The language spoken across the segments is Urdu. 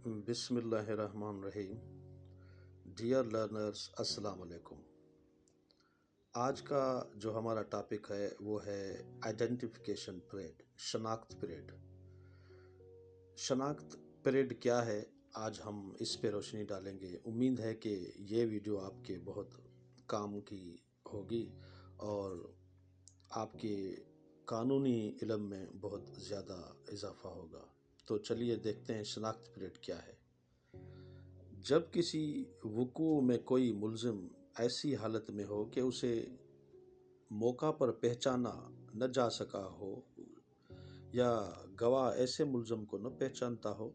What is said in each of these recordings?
بسم اللہ الرحمن الرحیم۔ ڈیئر لرنرز، السلام علیکم۔ آج کا جو ہمارا ٹاپک ہے وہ ہے آئیڈینٹیفیکیشن پریڈ، شناخت پریڈ۔ شناخت پریڈ کیا ہے، آج ہم اس پہ روشنی ڈالیں گے۔ امید ہے کہ یہ ویڈیو آپ کے بہت کام کی ہوگی اور آپ کے قانونی علم میں بہت زیادہ اضافہ ہوگا۔ تو چلیے دیکھتے ہیں شناخت پریڈ کیا ہے۔ جب کسی وقوع میں کوئی ملزم ایسی حالت میں ہو کہ اسے موقع پر پہچانا نہ جا سکا ہو یا گواہ ایسے ملزم کو نہ پہچانتا ہو،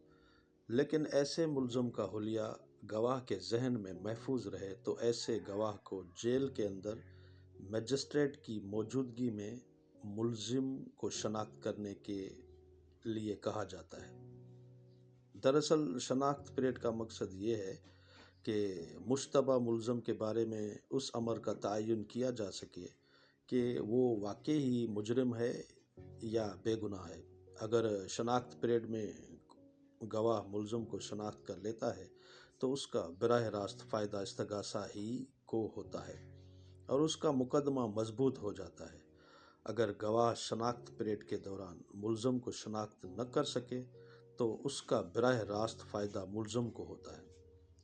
لیکن ایسے ملزم کا حلیہ گواہ کے ذہن میں محفوظ رہے، تو ایسے گواہ کو جیل کے اندر مجسٹریٹ کی موجودگی میں ملزم کو شناخت کرنے کے لیے کہا جاتا ہے۔ دراصل شناخت پریڈ کا مقصد یہ ہے کہ مشتبہ ملزم کے بارے میں اس امر کا تعین کیا جا سکے کہ وہ واقعی مجرم ہے یا بے گناہ ہے۔ اگر شناخت پریڈ میں گواہ ملزم کو شناخت کر لیتا ہے تو اس کا براہ راست فائدہ استغاثہ ہی کو ہوتا ہے اور اس کا مقدمہ مضبوط ہو جاتا ہے۔ اگر گواہ شناخت پریڈ کے دوران ملزم کو شناخت نہ کر سکے تو اس کا براہ راست فائدہ ملزم کو ہوتا ہے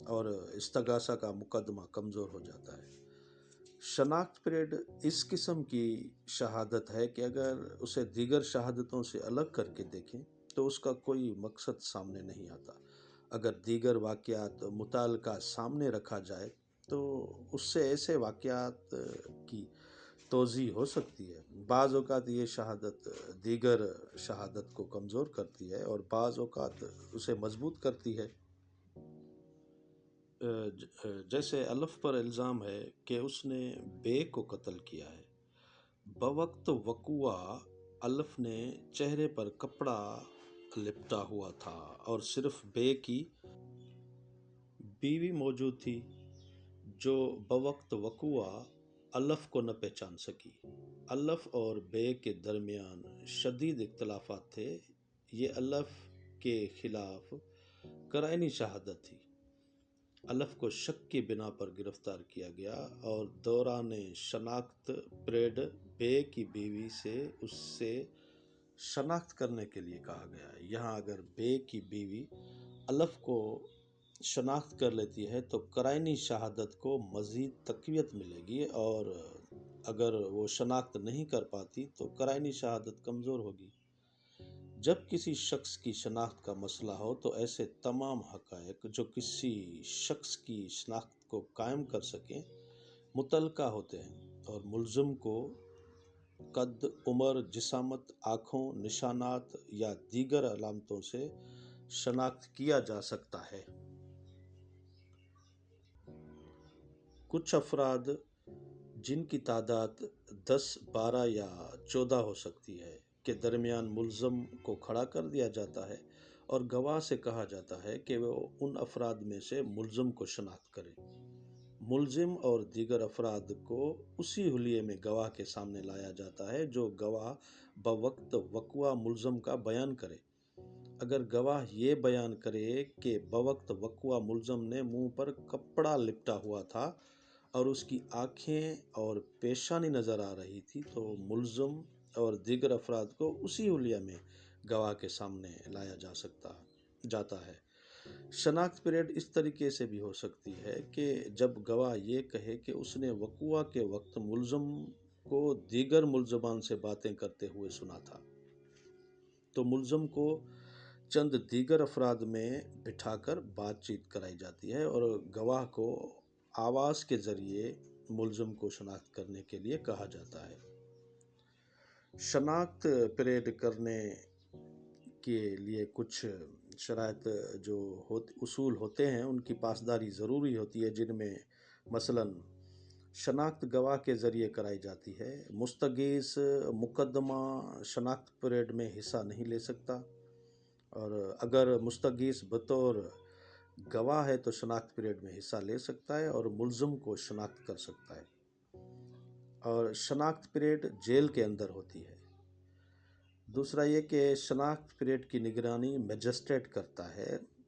اور استغاثہ کا مقدمہ کمزور ہو جاتا ہے۔ شناخت پریڈ اس قسم کی شہادت ہے کہ اگر اسے دیگر شہادتوں سے الگ کر کے دیکھیں تو اس کا کوئی مقصد سامنے نہیں آتا۔ اگر دیگر واقعات متعلقہ سامنے رکھا جائے تو اس سے ایسے واقعات کی توضیح ہو سکتی ہے۔ بعض اوقات یہ شہادت دیگر شہادت کو کمزور کرتی ہے اور بعض اوقات اسے مضبوط کرتی ہے۔ جیسے الف پر الزام ہے کہ اس نے بے کو قتل کیا ہے۔ بوقت وقوع الف نے چہرے پر کپڑا لپٹا ہوا تھا اور صرف بے کی بیوی موجود تھی جو بوقت وقوع الف کو نہ پہچان سکی۔ الف اور بے کے درمیان شدید اختلافات تھے۔ یہ الف کے خلاف قرائنی شہادت تھی۔ الف کو شک کی بنا پر گرفتار کیا گیا اور دوران شناخت پریڈ بے کی بیوی سے اس سے شناخت کرنے کے لیے کہا گیا۔ یہاں اگر بے کی بیوی الف کو شناخت کر لیتی ہے تو قرائنی شہادت کو مزید تقویت ملے گی، اور اگر وہ شناخت نہیں کر پاتی تو قرائنی شہادت کمزور ہوگی۔ جب کسی شخص کی شناخت کا مسئلہ ہو تو ایسے تمام حقائق جو کسی شخص کی شناخت کو قائم کر سکیں متعلقہ ہوتے ہیں اور ملزم کو قد، عمر، جسامت، آنکھوں، نشانات یا دیگر علامتوں سے شناخت کیا جا سکتا ہے۔ کچھ افراد جن کی تعداد 10، 12 یا 14 ہو سکتی ہے کے درمیان ملزم کو کھڑا کر دیا جاتا ہے اور گواہ سے کہا جاتا ہے کہ وہ ان افراد میں سے ملزم کو شناخت کرے۔ ملزم اور دیگر افراد کو اسی حلیے میں گواہ کے سامنے لایا جاتا ہے جو گواہ بوقت وقوع ملزم کا بیان کرے۔ اگر گواہ یہ بیان کرے کہ بوقت وقوع ملزم نے منہ پر کپڑا لپٹا ہوا تھا اور اس کی آنکھیں اور پیشانی نظر آ رہی تھی تو ملزم اور دیگر افراد کو اسی حلیہ میں گواہ کے سامنے لایا جاتا ہے۔ شناخت پریڈ اس طریقے سے بھی ہو سکتی ہے کہ جب گواہ یہ کہے کہ اس نے وقوع کے وقت ملزم کو دیگر ملزمان سے باتیں کرتے ہوئے سنا تھا، تو ملزم کو چند دیگر افراد میں بٹھا کر بات چیت کرائی جاتی ہے اور گواہ کو آواز کے ذریعے ملزم کو شناخت کرنے کے لیے کہا جاتا ہے۔ شناخت پریڈ کرنے کے لیے کچھ شرائط جو اصول ہوتے ہیں ان کی پاسداری ضروری ہوتی ہے، جن میں مثلاً شناخت گواہ کے ذریعے کرائی جاتی ہے۔ مستغیث مقدمہ شناخت پریڈ میں حصہ نہیں لے سکتا، اور اگر مستغیث بطور گواہ ہے تو شناخت پریڈ میں حصہ لے سکتا ہے اور ملزم کو شناخت کر سکتا ہے، اور شناخت پریڈ جیل کے اندر ہوتی ہے۔ دوسرا یہ کہ شناخت پریڈ کی نگرانی مجسٹریٹ کرتا ہے۔